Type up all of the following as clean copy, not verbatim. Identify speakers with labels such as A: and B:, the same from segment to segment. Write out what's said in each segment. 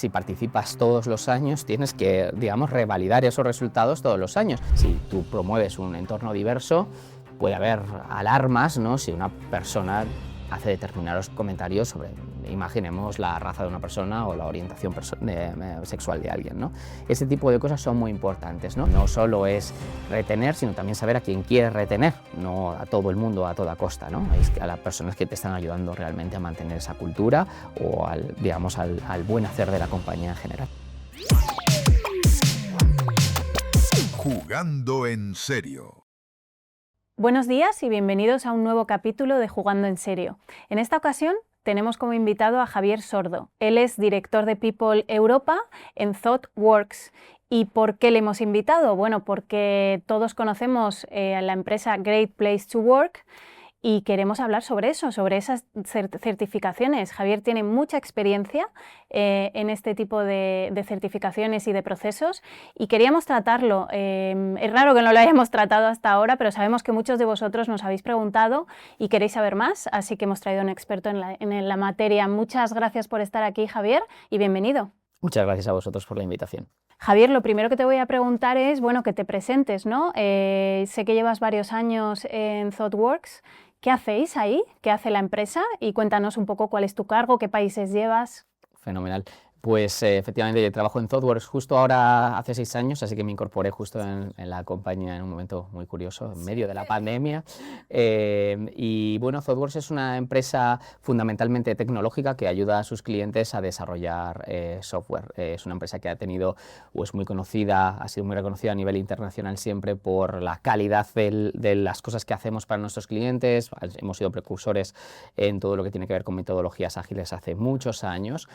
A: si participas todos los años, tienes que, digamos, revalidar esos resultados todos los años. Si tú promueves un entorno diverso, puede haber alarmas, ¿no?, si una persona hace determinados comentarios sobre, imaginemos, la raza de una persona o la orientación sexual de alguien, ¿no? Ese tipo de cosas son muy importantes, ¿no? No solo es retener, sino también saber a quién quieres retener, no a todo el mundo a toda costa, ¿no? Es a las personas que te están ayudando realmente a mantener esa cultura o digamos, al buen hacer de la compañía en general.
B: Jugando en serio.
C: Buenos días y bienvenidos a un nuevo capítulo de Jugando en serio. En esta ocasión tenemos como invitado a Javier Sordo. Él es director de People Europa en ThoughtWorks. ¿Y por qué le hemos invitado? Bueno, porque todos conocemos a la empresa Great Place to Work y queremos hablar sobre eso, sobre esas certificaciones. Javier tiene mucha experiencia en este tipo de certificaciones y de procesos y queríamos tratarlo. Es raro que no lo hayamos tratado hasta ahora, pero sabemos que muchos de vosotros nos habéis preguntado y queréis saber más, así que hemos traído a un experto en la materia. Muchas gracias por estar aquí, Javier, y bienvenido.
A: Muchas gracias a vosotros por la invitación.
C: Javier, lo primero que te voy a preguntar es, bueno, que te presentes, ¿no? Sé que llevas varios años en ThoughtWorks. ¿Qué hacéis ahí? ¿Qué hace la empresa? Y cuéntanos un poco cuál es tu cargo, qué países llevas.
A: Fenomenal. Pues efectivamente yo trabajo en ThoughtWorks justo ahora hace 6 años, así que me incorporé justo en la compañía en un momento muy curioso, en medio de la pandemia. Y bueno, ThoughtWorks es una empresa fundamentalmente tecnológica que ayuda a sus clientes a desarrollar software. Es una empresa que ha tenido, o es muy conocida, ha sido muy reconocida a nivel internacional siempre por la calidad de las cosas que hacemos para nuestros clientes. Hemos sido precursores en todo lo que tiene que ver con metodologías ágiles hace muchos años.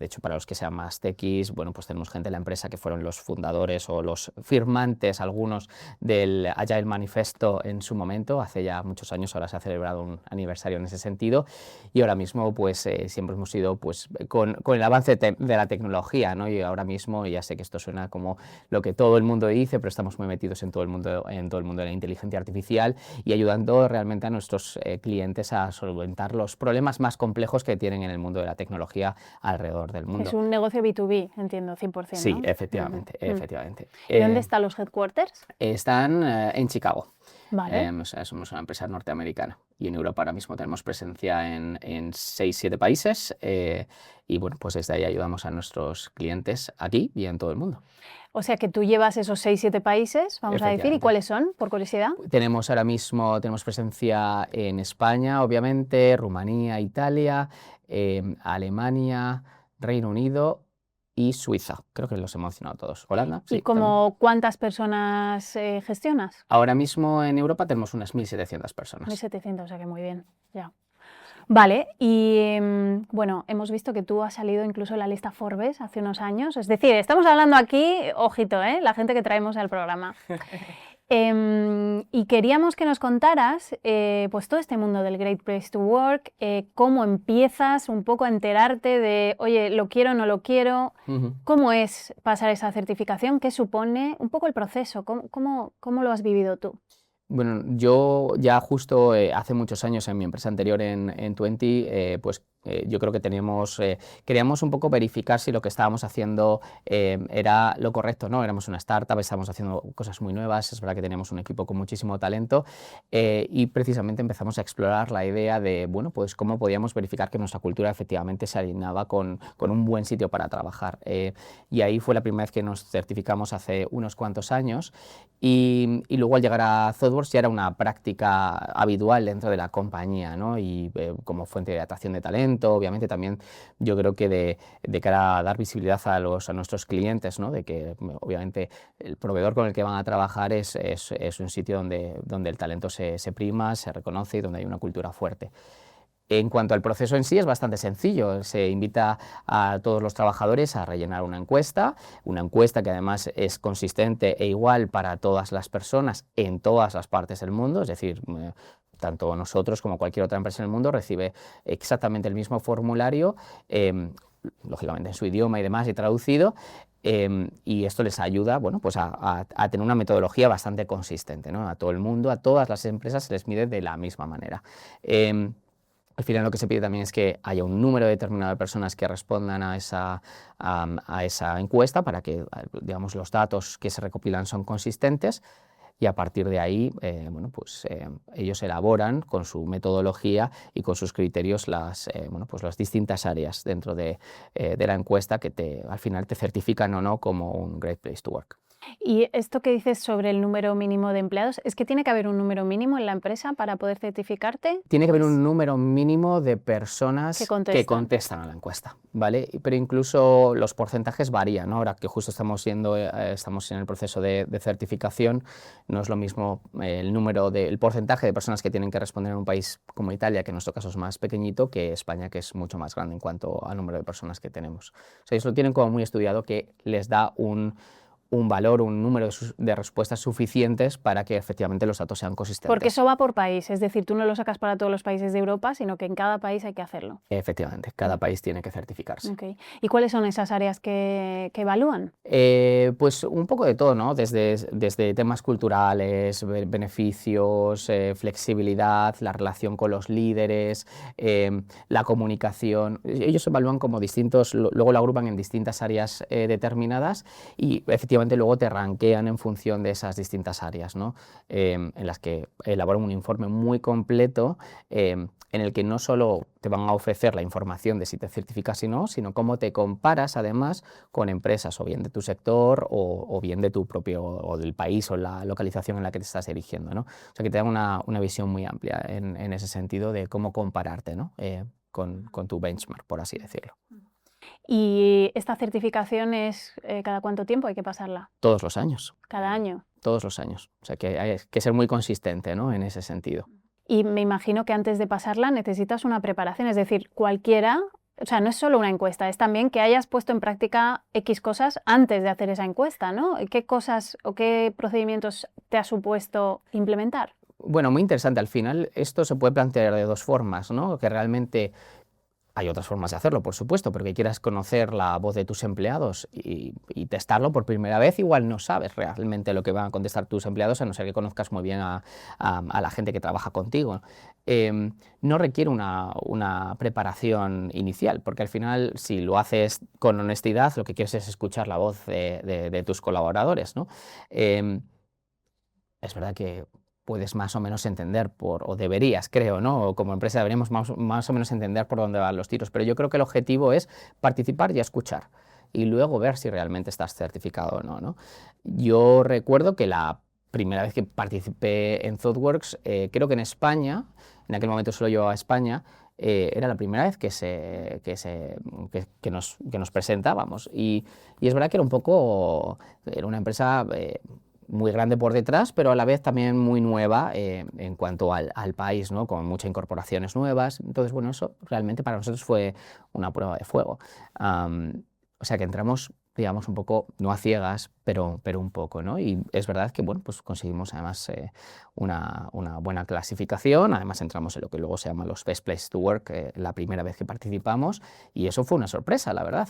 A: De hecho, para los que sean más techies, bueno, pues tenemos gente en la empresa que fueron los fundadores o los firmantes, algunos, del Agile Manifesto en su momento, hace ya muchos años. Ahora se ha celebrado un aniversario en ese sentido y ahora mismo pues siempre hemos ido pues con el avance de la tecnología, ¿no? Y ahora mismo, ya sé que esto suena como lo que todo el mundo dice, pero estamos muy metidos en todo el mundo de la inteligencia artificial y ayudando realmente a nuestros clientes a solventar los problemas más complejos que tienen en el mundo de la tecnología alrededor del mundo.
C: Es un negocio B2B, entiendo, 100%, ¿no?
A: Sí, efectivamente, efectivamente.
C: ¿Y dónde están los headquarters?
A: Están en Chicago.
C: Vale.
A: O sea, somos una empresa norteamericana y en Europa ahora mismo tenemos presencia en 6-7 países y bueno, pues desde ahí ayudamos a nuestros clientes aquí y en todo el mundo.
C: O sea que tú llevas esos 6-7 países, vamos a decir, ¿y cuáles son, por curiosidad?
A: Tenemos ahora mismo presencia en España, obviamente, Rumanía, Italia, Alemania, Reino Unido y Suiza. Creo que los he mencionado todos. Holanda.
C: ¿Y
A: sí,
C: cuántas personas gestionas?
A: Ahora mismo en Europa tenemos unas 1.700 personas.
C: 1.700, o sea que muy bien, ya. Vale, y bueno, hemos visto que tú has salido incluso en la lista Forbes hace unos años. Es decir, estamos hablando aquí, ojito, la gente que traemos al programa. Y queríamos que nos contaras pues todo este mundo del Great Place to Work, cómo empiezas un poco a enterarte de, oye, lo quiero, no lo quiero, cómo es pasar esa certificación, qué supone, un poco el proceso, cómo lo has vivido tú.
A: Bueno, yo ya justo hace muchos años en mi empresa anterior en Twenty, pues yo creo que queríamos un poco verificar si lo que estábamos haciendo era lo correcto, ¿no? Éramos una startup, estábamos haciendo cosas muy nuevas, es verdad que teníamos un equipo con muchísimo talento y precisamente empezamos a explorar la idea de, bueno, pues cómo podíamos verificar que nuestra cultura efectivamente se alineaba con un buen sitio para trabajar. Y ahí fue la primera vez que nos certificamos hace unos cuantos años y luego al llegar a ThoughtWorks ya era una práctica habitual dentro de la compañía, ¿no? Y como fuente de atracción de talento, obviamente también yo creo que de cara a dar visibilidad a nuestros clientes, ¿no? De que obviamente el proveedor con el que van a trabajar es un sitio donde el talento se prima, se reconoce y donde hay una cultura fuerte. En cuanto al proceso en sí, es bastante sencillo. Se invita a todos los trabajadores a rellenar una encuesta que además es consistente e igual para todas las personas en todas las partes del mundo, es decir, tanto nosotros como cualquier otra empresa en el mundo recibe exactamente el mismo formulario, lógicamente en su idioma y demás y traducido, y esto les ayuda, bueno, pues a tener una metodología bastante consistente, ¿no? A todo el mundo, a todas las empresas se les mide de la misma manera. Al final lo que se pide también es que haya un número determinado de personas que respondan a esa encuesta para que, digamos, los datos que se recopilan son consistentes. Y a partir de ahí, ellos elaboran con su metodología y con sus criterios las distintas áreas dentro de la encuesta que al final te certifican o no como un Great Place to Work.
C: Y esto que dices sobre el número mínimo de empleados, ¿es que tiene que haber un número mínimo en la empresa para poder certificarte?
A: Tiene que haber un número mínimo de personas
C: que
A: contestan a la encuesta, ¿vale? Pero incluso los porcentajes varían, ¿no? Ahora que justo estamos en el proceso de certificación, no es lo mismo el porcentaje de personas que tienen que responder en un país como Italia, que en nuestro caso es más pequeñito, que España, que es mucho más grande en cuanto al número de personas que tenemos. O sea, ellos lo tienen como muy estudiado, que les da un valor, un número de respuestas suficientes para que efectivamente los datos sean consistentes.
C: Porque eso va por país, es decir, tú no lo sacas para todos los países de Europa, sino que en cada país hay que hacerlo.
A: Efectivamente, cada país tiene que certificarse.
C: Okay. ¿Y cuáles son esas áreas que evalúan?
A: Pues un poco de todo, ¿no? Desde temas culturales, beneficios, flexibilidad, la relación con los líderes, la comunicación. Ellos evalúan como distintos, luego lo agrupan en distintas áreas determinadas y efectivamente luego te rankean en función de esas distintas áreas, ¿no? En las que elaboran un informe muy completo en el que no solo te van a ofrecer la información de si te certificas o no, sino cómo te comparas además con empresas o bien de tu sector o bien de tu propio o del país o la localización en la que te estás dirigiendo, ¿no? O sea que te dan una visión muy amplia en ese sentido de cómo compararte, ¿no? Con tu benchmark, por así decirlo.
C: ¿Y esta certificación es cada cuánto tiempo hay que pasarla?
A: Todos los años.
C: ¿Cada año?
A: Todos los años. O sea que hay que ser muy consistente, ¿no? En ese sentido.
C: Y me imagino que antes de pasarla necesitas una preparación, es decir, cualquiera, o sea, no es solo una encuesta, es también que hayas puesto en práctica X cosas antes de hacer esa encuesta, ¿no? ¿Qué cosas o qué procedimientos te ha supuesto implementar?
A: Bueno, muy interesante. Al final esto se puede plantear de dos formas, ¿no? Que realmente hay otras formas de hacerlo, por supuesto, pero que quieras conocer la voz de tus empleados y testarlo por primera vez, igual no sabes realmente lo que van a contestar tus empleados, a no ser que conozcas muy bien a la gente que trabaja contigo. No requiere una preparación inicial, porque al final, si lo haces con honestidad, lo que quieres es escuchar la voz de tus colaboradores, ¿no? Es verdad que puedes más o menos entender o deberías, creo, ¿no? Como empresa deberíamos más o menos entender por dónde van los tiros, pero yo creo que el objetivo es participar y escuchar y luego ver si realmente estás certificado o no, ¿no? Yo recuerdo que la primera vez que participé en ThoughtWorks, creo que en España, en aquel momento solo yo a España, era la primera vez que nos presentábamos y es verdad que era una empresa muy grande por detrás, pero a la vez también muy nueva en cuanto al país, ¿no? Con muchas incorporaciones nuevas. Entonces, bueno, eso realmente para nosotros fue una prueba de fuego. O sea que entramos, digamos, un poco, no a ciegas, pero un poco, ¿no? Y es verdad que, bueno, pues conseguimos además una buena clasificación. Además entramos en lo que luego se llama los Best Place to Work la primera vez que participamos y eso fue una sorpresa, la verdad.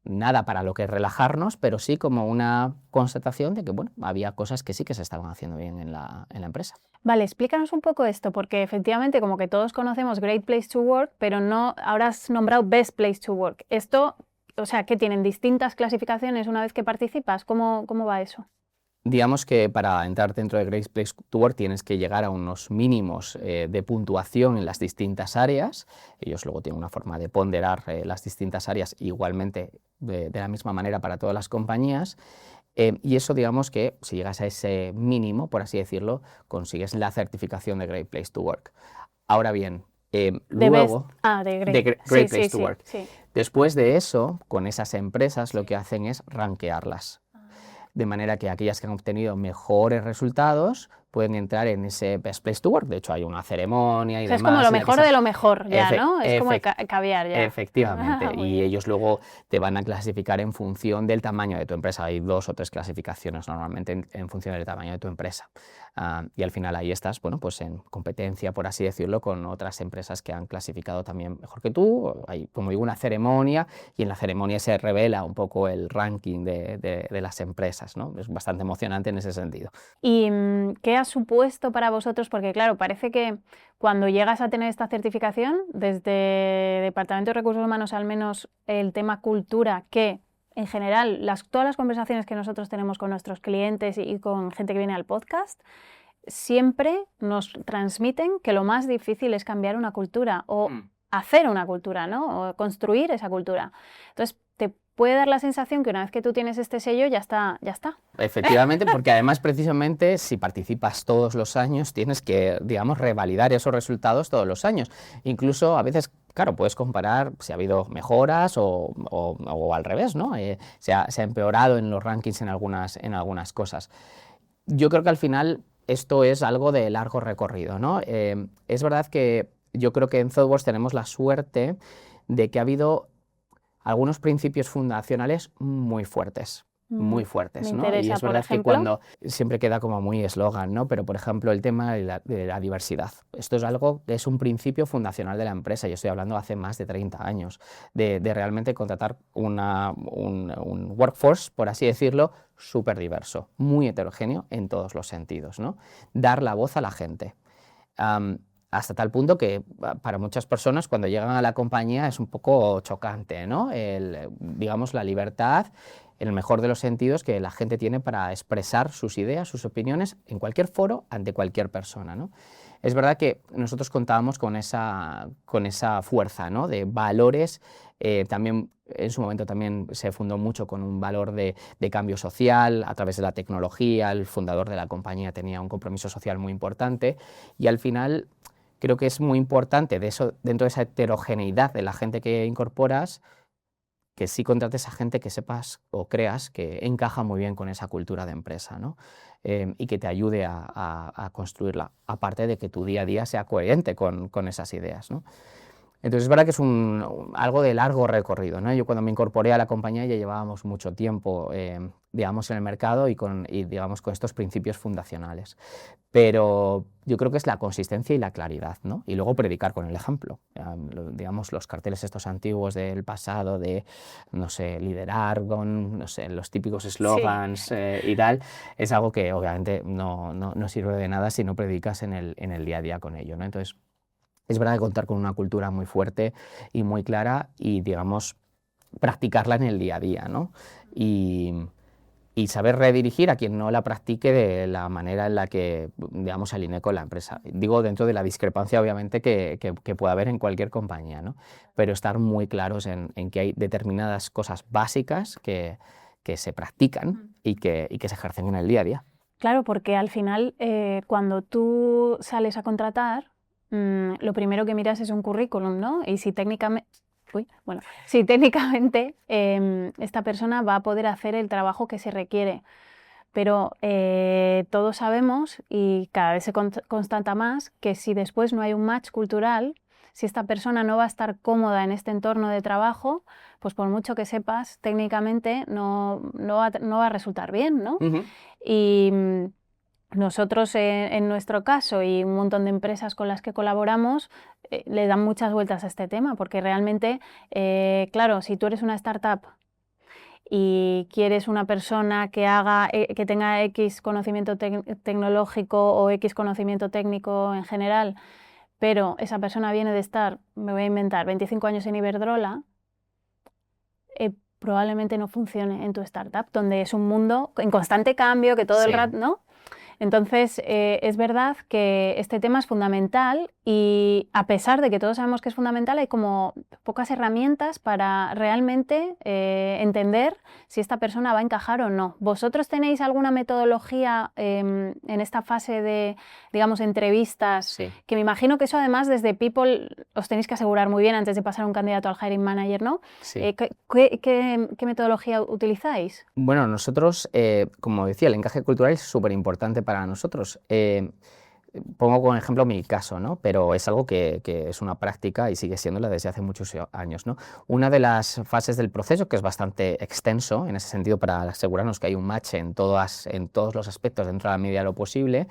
A: Nada para lo que relajarnos, pero sí como una constatación de que bueno, había cosas que sí que se estaban haciendo bien en la empresa.
C: Vale, explícanos un poco esto, porque efectivamente como que todos conocemos Great Place to Work, pero no, ahora has nombrado Best Place to Work. Esto, o sea, ¿qué tienen distintas clasificaciones una vez que participas? ¿Cómo va eso?
A: Digamos que para entrar dentro de Great Place to Work tienes que llegar a unos mínimos de puntuación en las distintas áreas. Ellos luego tienen una forma de ponderar las distintas áreas igualmente de la misma manera para todas las compañías. Y eso, digamos que si llegas a ese mínimo, por así decirlo, consigues la certificación de Great Place to Work. Ahora bien, luego
C: de
A: Great
C: sí,
A: Place to Work.
C: Sí.
A: Después de eso, con esas empresas lo que hacen es rankearlas. De manera que aquellas que han obtenido mejores resultados pueden entrar en ese Best Place to Work. De hecho, hay una ceremonia y
C: o sea,
A: demás.
C: Es como lo mejor de lo mejor ya, ¿no? Es como el caviar ya.
A: Efectivamente. Y
C: bien.
A: ellos luego te van a clasificar en función del tamaño de tu empresa. Hay 2 o 3 clasificaciones normalmente en función del tamaño de tu empresa. Y al final ahí estás, bueno, pues en competencia, por así decirlo, con otras empresas que han clasificado también mejor que tú. Hay, como digo, una ceremonia y en la ceremonia se revela un poco el ranking de las empresas, ¿no? Es bastante emocionante en ese sentido.
C: ¿Y qué ha supuesto para vosotros? Porque claro, parece que cuando llegas a tener esta certificación, desde Departamento de Recursos Humanos al menos el tema cultura, que en general todas las conversaciones que nosotros tenemos con nuestros clientes y con gente que viene al podcast, siempre nos transmiten que lo más difícil es cambiar una cultura o hacer una cultura, ¿no? O construir esa cultura. Entonces, te puede dar la sensación que una vez que tú tienes este sello, ya está.
A: Efectivamente, porque además precisamente si participas todos los años tienes que, digamos, revalidar esos resultados todos los años. Incluso a veces, claro, puedes comparar si ha habido mejoras o al revés, ¿no? Se ha empeorado en los rankings en algunas cosas. Yo creo que al final esto es algo de largo recorrido, ¿no? Es verdad que yo creo que en ThoughtWorks tenemos la suerte de que ha habido algunos principios fundacionales muy fuertes, ¿no? Y es verdad que cuando siempre queda como muy eslogan, ¿no? Pero por ejemplo el tema de la diversidad. Esto es algo que es un principio fundacional de la empresa. Yo estoy hablando hace más de 30 años de realmente contratar un workforce, por así decirlo, súper diverso, muy heterogéneo en todos los sentidos, ¿no? Dar la voz a la gente. Hasta tal punto que para muchas personas cuando llegan a la compañía es un poco chocante, ¿no? Digamos, la libertad, en el mejor de los sentidos, que la gente tiene para expresar sus ideas, sus opiniones en cualquier foro, ante cualquier persona, ¿no? Es verdad que nosotros contábamos con esa fuerza, ¿no? De valores. También en su momento también se fundó mucho con un valor de cambio social a través de la tecnología. El fundador de la compañía tenía un compromiso social muy importante y al final creo que es muy importante dentro de esa heterogeneidad de la gente que incorporas, que sí contrates a gente que sepas o creas que encaja muy bien con esa cultura de empresa, ¿no? Y que te ayude a construirla, aparte de que tu día a día sea coherente con esas ideas, ¿no? Entonces es verdad que es algo de largo recorrido, ¿no? Yo cuando me incorporé a la compañía ya llevábamos mucho tiempo, digamos, en el mercado y digamos, con estos principios fundacionales. Pero yo creo que es la consistencia y la claridad, ¿no? Y luego predicar con el ejemplo. Digamos, los carteles estos antiguos del pasado de, no sé, liderar con, no sé, los típicos eslogans y tal, es algo que obviamente no sirve de nada si no predicas en el día a día con ello, ¿no? Entonces, es verdad que contar con una cultura muy fuerte y muy clara y, digamos, practicarla en el día a día, ¿no? Y saber redirigir a quien no la practique de la manera en la que, digamos, se alinee con la empresa. Digo, dentro de la discrepancia, obviamente, que pueda haber en cualquier compañía, ¿no? Pero estar muy claros en que hay determinadas cosas básicas que se practican y que se ejercen en el día a día.
C: Claro, porque al final, cuando tú sales a contratar, lo primero que miras es un currículum, ¿no? Y si técnicamente esta persona va a poder hacer el trabajo que se requiere. Pero todos sabemos, y cada vez se constata más, que si después no hay un match cultural, si esta persona no va a estar cómoda en este entorno de trabajo, pues por mucho que sepas, técnicamente no va a resultar bien, ¿no? Y nosotros, en nuestro caso, y un montón de empresas con las que colaboramos, le dan muchas vueltas a este tema, porque realmente, claro, si tú eres una startup y quieres una persona que tenga X conocimiento tecnológico o X conocimiento técnico en general, pero esa persona viene de estar, me voy a inventar, 25 años en Iberdrola, probablemente no funcione en tu startup, donde es un mundo en constante cambio, que todo el rato, ¿no? Entonces, es verdad que este tema es fundamental y a pesar de que todos sabemos que es fundamental, hay como pocas herramientas para realmente entender si esta persona va a encajar o no. ¿Vosotros tenéis alguna metodología en esta fase de, digamos, entrevistas?
A: Sí.
C: Que me imagino que eso además desde People os tenéis que asegurar muy bien antes de pasar un candidato al hiring manager, ¿no?
A: Sí.
C: ¿Qué metodología utilizáis?
A: Bueno, nosotros, como decía, el encaje cultural es súper importante para nosotros. Pongo como ejemplo mi caso, ¿no? Pero es algo que es una práctica y sigue siéndola desde hace muchos años, ¿no? Una de las fases del proceso, que es bastante extenso en ese sentido para asegurarnos que hay un match en todos los aspectos dentro de la medida de lo posible,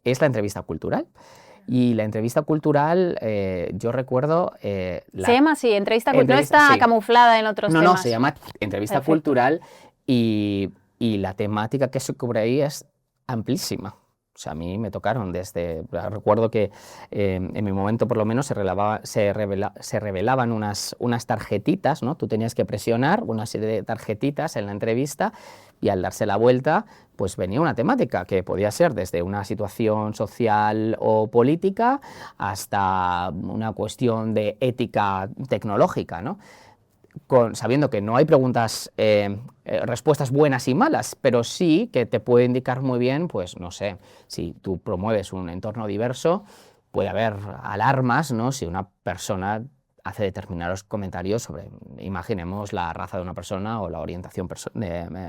A: es la entrevista cultural. Y la entrevista cultural, yo recuerdo...
C: Se llama así, entrevista cultural, no está camuflada en otros temas.
A: No, se llama entrevista cultural y la temática que se cubre ahí es amplísima. O sea, a mí me tocaron desde, recuerdo que en mi momento por lo menos se revelaban unas tarjetitas, ¿no? Tú tenías que presionar una serie de tarjetitas en la entrevista y al darse la vuelta pues venía una temática que podía ser desde una situación social o política hasta una cuestión de ética tecnológica, ¿no? Sabiendo que no hay respuestas buenas y malas, pero sí que te puede indicar muy bien, pues no sé, si tú promueves un entorno diverso, puede haber alarmas, ¿no? Si una persona hace determinados comentarios sobre, imaginemos, la raza de una persona o la orientación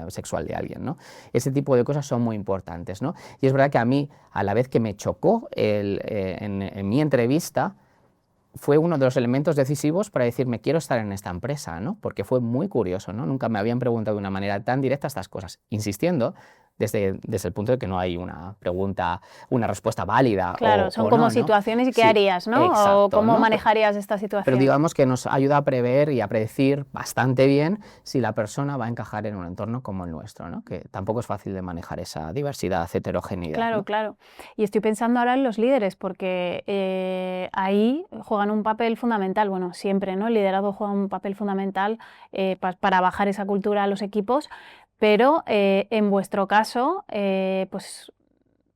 A: sexual de alguien, ¿no? Ese tipo de cosas son muy importantes, ¿no? Y es verdad que a mí, a la vez que me chocó en mi entrevista, fue uno de los elementos decisivos para decirme quiero estar en esta empresa, ¿no? Porque fue muy curioso, ¿no? Nunca me habían preguntado de una manera tan directa estas cosas, insistiendo desde el punto de que no hay una respuesta válida.
C: Claro, son como
A: no,
C: situaciones y qué
A: sí,
C: harías, ¿no?
A: exacto,
C: O cómo
A: ¿no?
C: manejarías esta situación.
A: Pero digamos que nos ayuda a prever y a predecir bastante bien si la persona va a encajar en un entorno como el nuestro, ¿no? Que tampoco es fácil de manejar esa diversidad, heterogeneidad.
C: Claro,
A: ¿no?
C: claro. Y estoy pensando ahora en los líderes, porque ahí juegan un papel fundamental, bueno, siempre, ¿no? El liderazgo juega un papel fundamental para bajar esa cultura a los equipos, pero en vuestro caso, pues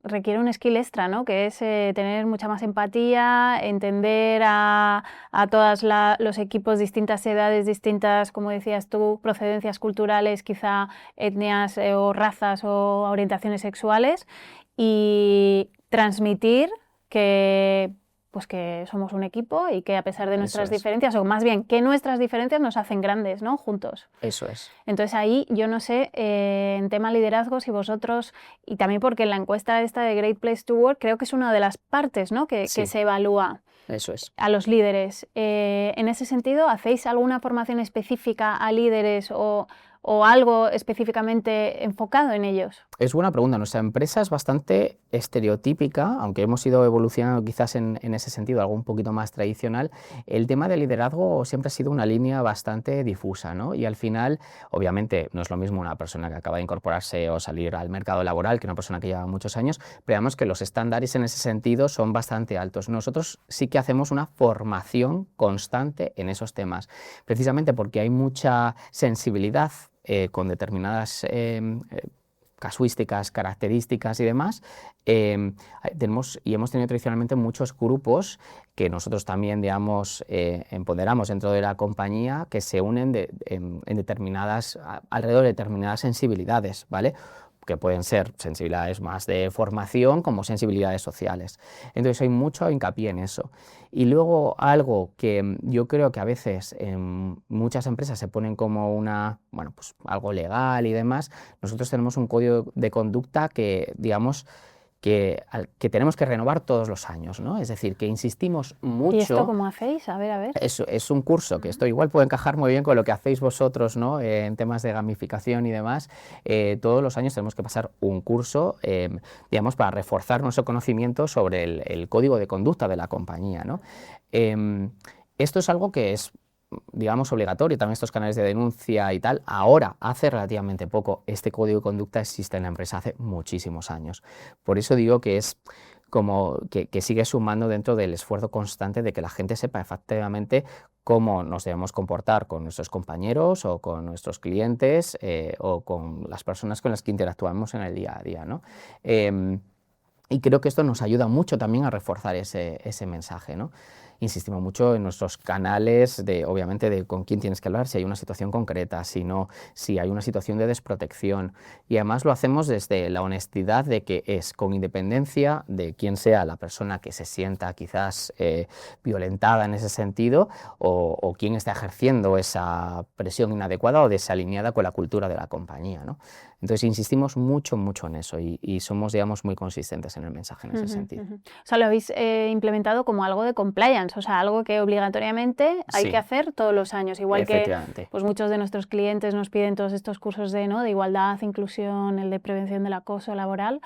C: requiere un skill extra, ¿no? Que es tener mucha más empatía, entender a todos los equipos, distintas edades, distintas, como decías tú, procedencias culturales, quizá etnias o razas o orientaciones sexuales, y transmitir que somos un equipo y que a pesar de nuestras diferencias, o más bien que nuestras diferencias nos hacen grandes, ¿no? Juntos.
A: Eso es.
C: Entonces ahí yo no sé, en tema liderazgo, si vosotros, y también porque en la encuesta esta de Great Place to Work creo que es una de las partes, ¿no? que se evalúa.
A: Eso es.
C: A los líderes. En ese sentido, ¿hacéis alguna formación específica a líderes o algo específicamente enfocado en ellos?
A: Es buena pregunta. Nuestra empresa es bastante estereotípica, aunque hemos ido evolucionando quizás en ese sentido, algo un poquito más tradicional. El tema del liderazgo siempre ha sido una línea bastante difusa, ¿no? Y al final, obviamente, no es lo mismo una persona que acaba de incorporarse o salir al mercado laboral que una persona que lleva muchos años, pero digamos que los estándares en ese sentido son bastante altos. Nosotros sí que hacemos una formación constante en esos temas, precisamente porque hay mucha sensibilidad con determinadas casuísticas, características y demás. Hemos tenido tradicionalmente muchos grupos que nosotros también, digamos, empoderamos dentro de la compañía, que se unen alrededor de determinadas sensibilidades, ¿vale? Que pueden ser sensibilidades más de formación como sensibilidades sociales. Entonces hay mucho hincapié en eso. Y luego algo que yo creo que a veces en muchas empresas se ponen como pues algo legal y demás, nosotros tenemos un código de conducta que, digamos, que tenemos que renovar todos los años, ¿no? Es decir, que insistimos mucho.
C: ¿Y esto cómo hacéis? A ver.
A: Es un curso que esto igual puede encajar muy bien con lo que hacéis vosotros, ¿no? En temas de gamificación y demás. Todos los años tenemos que pasar un curso, digamos, para reforzar nuestro conocimiento sobre el código de conducta de la compañía, ¿no? Esto es algo que es, digamos, obligatorio, también estos canales de denuncia y tal. Ahora, hace relativamente poco, este código de conducta existe en la empresa hace muchísimos años. Por eso digo que es como que sigue sumando dentro del esfuerzo constante de que la gente sepa efectivamente cómo nos debemos comportar con nuestros compañeros o con nuestros clientes o con las personas con las que interactuamos en el día a día, ¿no? Y creo que esto nos ayuda mucho también a reforzar ese mensaje, ¿no? Insistimos mucho en nuestros canales, obviamente, de con quién tienes que hablar, si hay una situación concreta, si no, si hay una situación de desprotección. Y además lo hacemos desde la honestidad de que es con independencia de quién sea la persona que se sienta quizás violentada en ese sentido o quién está ejerciendo esa presión inadecuada o desalineada con la cultura de la compañía, ¿no? Entonces insistimos mucho en eso y somos, digamos, muy consistentes en el mensaje en ese sentido.
C: O sea, lo habéis implementado como algo de compliance, o sea, algo que obligatoriamente hay que hacer todos los años, igual que pues muchos de nuestros clientes nos piden todos estos cursos de igualdad, inclusión, el de prevención del acoso laboral.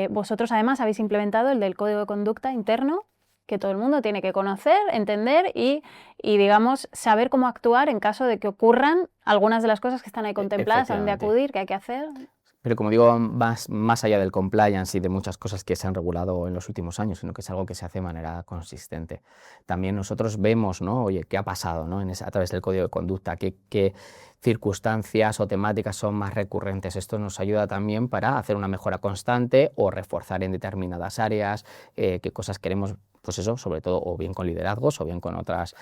C: Vosotros además habéis implementado el del código de conducta interno, que todo el mundo tiene que conocer, entender y digamos, saber cómo actuar en caso de que ocurran algunas de las cosas que están ahí contempladas, a dónde acudir, qué hay que hacer.
A: Pero como digo, más allá del compliance y de muchas cosas que se han regulado en los últimos años, sino que es algo que se hace de manera consistente. También nosotros vemos, ¿no? Oye, ¿qué ha pasado, ¿no? A través del código de conducta? ¿Qué circunstancias o temáticas son más recurrentes? Esto nos ayuda también para hacer una mejora constante o reforzar en determinadas áreas, qué cosas queremos, pues eso, sobre todo, o bien con liderazgos o bien con otras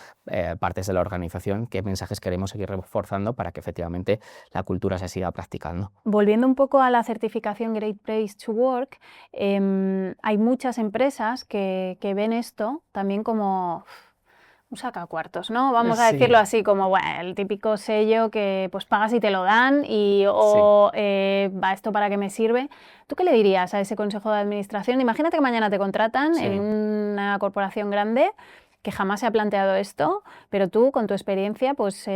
A: partes de la organización, qué mensajes queremos seguir reforzando para que efectivamente la cultura se siga practicando.
C: Volviendo un poco a la certificación Great Place to Work, hay muchas empresas que ven esto también como un sacacuartos, ¿no? Vamos a decirlo así, como bueno, el típico sello que pues pagas y te lo dan o ¿va esto para qué me sirve? ¿Tú qué le dirías a ese consejo de administración? Imagínate que mañana te contratan en una corporación grande que jamás se ha planteado esto, pero tú con tu experiencia pues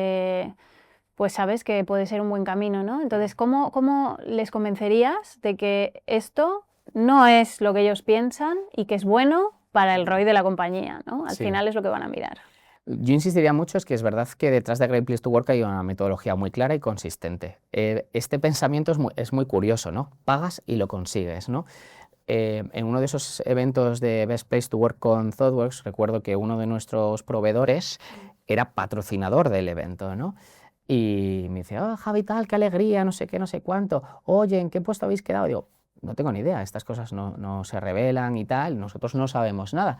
C: sabes que puede ser un buen camino, ¿no? Entonces, ¿cómo les convencerías de que esto no es lo que ellos piensan y que es bueno para el ROI de la compañía, ¿no? Al final es lo que van a mirar.
A: Yo insistiría mucho, es que es verdad que detrás de Great Place to Work hay una metodología muy clara y consistente. Este pensamiento es muy curioso, ¿no? Pagas y lo consigues, ¿no? En uno de esos eventos de Best Place to Work con ThoughtWorks, recuerdo que uno de nuestros proveedores era patrocinador del evento, ¿no? Y me dice, oh, Javi, tal, qué alegría, no sé qué, no sé cuánto. Oye, ¿en qué puesto habéis quedado? Digo, no tengo ni idea, estas cosas no se revelan y tal, nosotros no sabemos nada.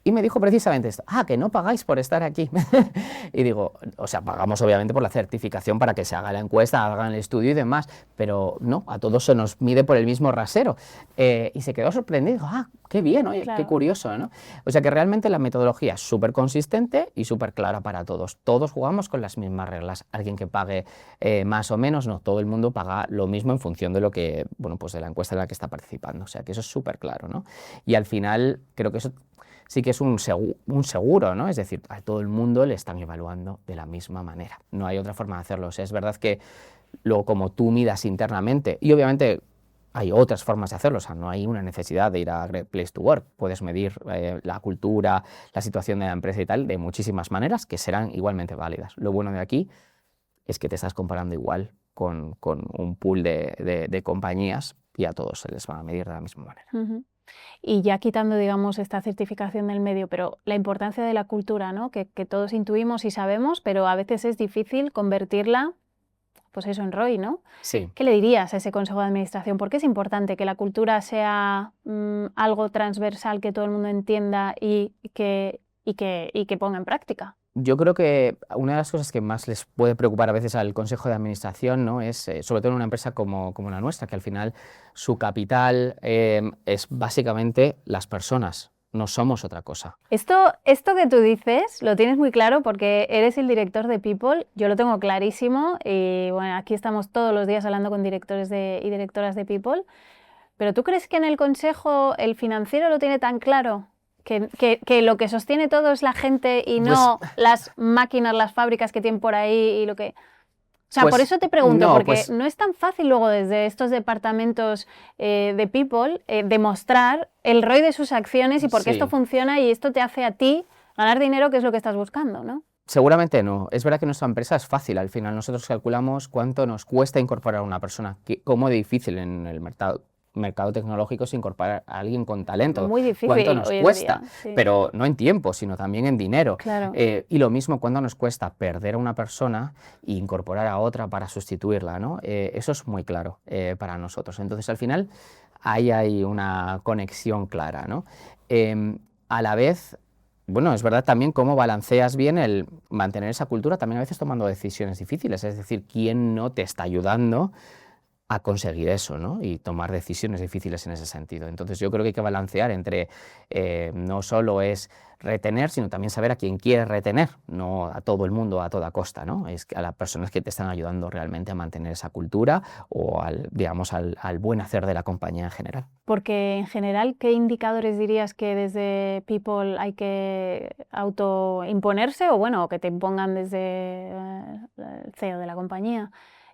A: Y me dijo precisamente esto, que no pagáis por estar aquí. Y digo, o sea, pagamos obviamente por la certificación para que se haga la encuesta, hagan el estudio y demás, pero no, a todos se nos mide por el mismo rasero. Y se quedó sorprendido, qué bien, oye, qué curioso, ¿no? O sea que realmente la metodología es súper consistente y súper clara para todos. Todos jugamos con las mismas reglas. Alguien que pague más o menos, no, todo el mundo paga lo mismo en función de lo que, bueno, pues de la encuesta en la que está participando. O sea que eso es súper claro, ¿no? Y al final creo que eso sí que es un seguro, ¿no? Es decir, a todo el mundo le están evaluando de la misma manera. No hay otra forma de hacerlo. O sea, es verdad que luego como tú midas internamente, y obviamente hay otras formas de hacerlo, o sea, no hay una necesidad de ir a Great Place to Work. Puedes medir la cultura, la situación de la empresa y tal, de muchísimas maneras que serán igualmente válidas. Lo bueno de aquí es que te estás comparando igual con un pool de compañías y a todos se les va a medir de la misma manera.
C: Y ya quitando, digamos, esta certificación del medio, pero la importancia de la cultura, ¿no? Que todos intuimos y sabemos, pero a veces es difícil convertirla, pues eso, en ROI, ¿no?
A: Sí.
C: ¿Qué le dirías a ese consejo de administración? ¿Por qué es importante que la cultura sea algo transversal, que todo el mundo entienda y que ponga en práctica?
A: Yo creo que una de las cosas que más les puede preocupar a veces al consejo de administración, ¿no? Es, sobre todo en una empresa como la nuestra, que al final su capital es básicamente las personas, no somos otra cosa.
C: Esto que tú dices lo tienes muy claro porque eres el director de People, yo lo tengo clarísimo y bueno, aquí estamos todos los días hablando con directores y directoras de People, pero ¿tú crees que en el consejo el financiero lo tiene tan claro? Que lo que sostiene todo es la gente y no las máquinas, las fábricas que tienen por ahí y lo que... O sea, por eso te pregunto, porque no es tan fácil luego desde estos departamentos de People demostrar el ROI de sus acciones y por qué esto funciona y esto te hace a ti ganar dinero, que es lo que estás buscando, ¿no?
A: Seguramente no. Es verdad que nuestra empresa es fácil. Al final nosotros calculamos cuánto nos cuesta incorporar a una persona, cómo de difícil en el mercado tecnológico es incorporar a alguien con talento.
C: Muy difícil.
A: ¿Cuánto nos cuesta?
C: Sí.
A: Pero no en tiempo, sino también en dinero.
C: Claro.
A: Y lo mismo, ¿cuánto nos cuesta perder a una persona e incorporar a otra para sustituirla, ¿no? Eso es muy claro para nosotros. Entonces, al final, ahí hay una conexión clara, ¿no? A la vez, bueno, es verdad también cómo balanceas bien el mantener esa cultura, también a veces tomando decisiones difíciles, es decir, quién no te está ayudando a conseguir eso, ¿no? Y tomar decisiones difíciles en ese sentido. Entonces yo creo que hay que balancear entre no solo es retener, sino también saber a quién quieres retener, no a todo el mundo a toda costa, ¿no? Es a las personas que te están ayudando realmente a mantener esa cultura o digamos, al buen hacer de la compañía en general.
C: Porque en general, ¿qué indicadores dirías que desde People hay que autoimponerse o bueno, que te impongan desde el CEO de la compañía?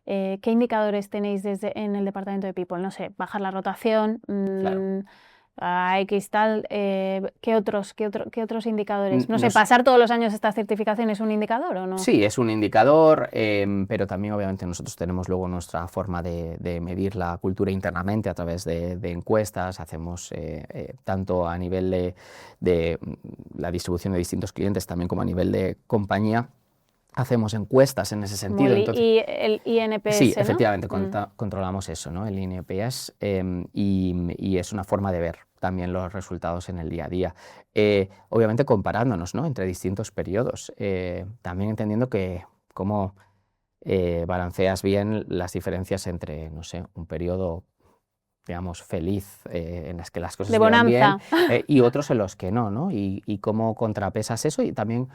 C: ¿Qué indicadores tenéis en el departamento de People? No sé, bajar la rotación,
A: Claro.
C: a X tal, ¿qué otros indicadores? No sé,
A: Nos-
C: ¿pasar todos los años esta certificación es un indicador o no?
A: Sí, es un indicador, pero también obviamente nosotros tenemos luego nuestra forma de medir la cultura internamente a través de encuestas, hacemos tanto a nivel de la distribución de distintos clientes, también como a nivel de compañía, hacemos encuestas en ese
C: Como
A: sentido. Entonces,
C: el INPS,
A: sí,
C: ¿no?
A: efectivamente, controlamos eso, ¿no? El INPS, y es una forma de ver también los resultados en el día a día. Obviamente comparándonos, ¿no? Entre distintos periodos, también entendiendo que cómo balanceas bien las diferencias entre, no sé, un periodo, digamos, feliz, en las que las cosas
C: De
A: llevan bien,
C: bonanza.
A: y otros en los que no, ¿no? Y cómo contrapesas eso y también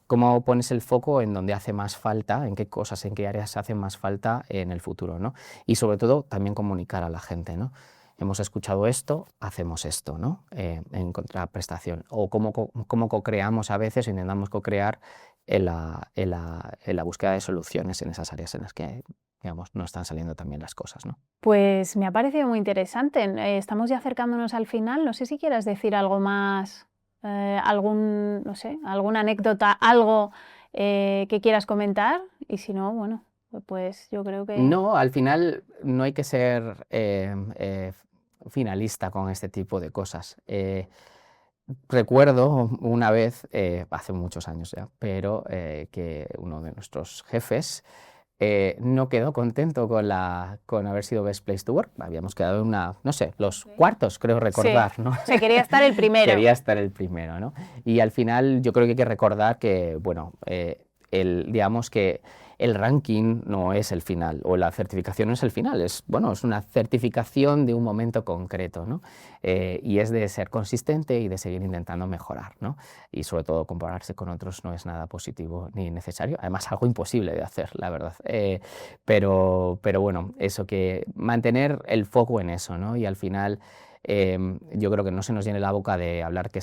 A: cómo pones el foco en donde hace más falta, en qué cosas, en qué áreas hacen más falta en el futuro, ¿no? Y sobre todo también comunicar a la gente, ¿no? Hemos escuchado esto, hacemos esto, ¿no? En contraprestación. O cómo co-creamos a veces, intentamos co-crear en la búsqueda de soluciones en esas áreas en las que, digamos, no están saliendo también las cosas, ¿no?
C: Pues me ha parecido muy interesante. Estamos ya acercándonos al final. No sé si quieras decir algo más, no sé, alguna anécdota, algo que quieras comentar. Y si no, bueno, pues yo creo que...
A: No, al final no hay que ser finalista con este tipo de cosas. Recuerdo una vez, hace muchos años ya, pero que uno de nuestros jefes no quedó contento con haber sido Best Place to Work. Habíamos quedado en no sé, los cuartos, creo
C: Sí,
A: recordar, ¿no?
C: se quería estar el primero.
A: Quería estar el primero, ¿no? Y al final yo creo que hay que recordar que, bueno, digamos que el ranking no es el final, o la certificación no es el final, bueno, es una certificación de un momento concreto, ¿no? Y es de ser consistente y de seguir intentando mejorar, ¿no? Y sobre todo compararse con otros no es nada positivo ni necesario, además algo imposible de hacer, la verdad. Pero bueno, eso, que mantener el foco en eso, ¿no? Y al final yo creo que no se nos llene la boca de hablar que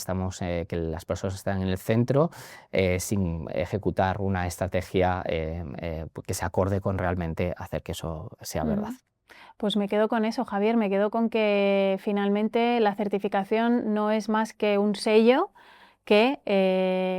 A: las personas están en el centro, sin ejecutar una estrategia que se acorde con realmente hacer que eso sea verdad.
C: Pues me quedo con eso, Javier, me quedo con que finalmente la certificación no es más que un sello que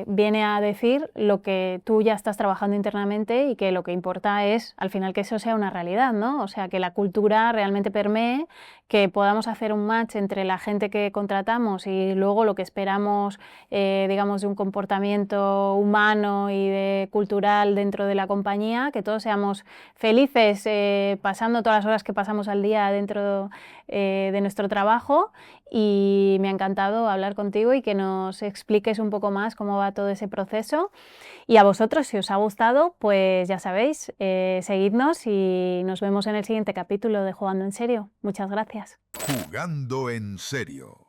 C: viene a decir lo que tú ya estás trabajando internamente y que lo que importa es al final que eso sea una realidad, ¿no? O sea, que la cultura realmente permee, que podamos hacer un match entre la gente que contratamos y luego lo que esperamos, digamos, de un comportamiento humano y cultural dentro de la compañía, que todos seamos felices pasando todas las horas que pasamos al día dentro de nuestro trabajo. Y me ha encantado hablar contigo y que nos expliques un poco más cómo va todo ese proceso. Y a vosotros, si os ha gustado, pues ya sabéis, seguidnos y nos vemos en el siguiente capítulo de Jugando en Serio. Muchas gracias.
B: Jugando en Serio.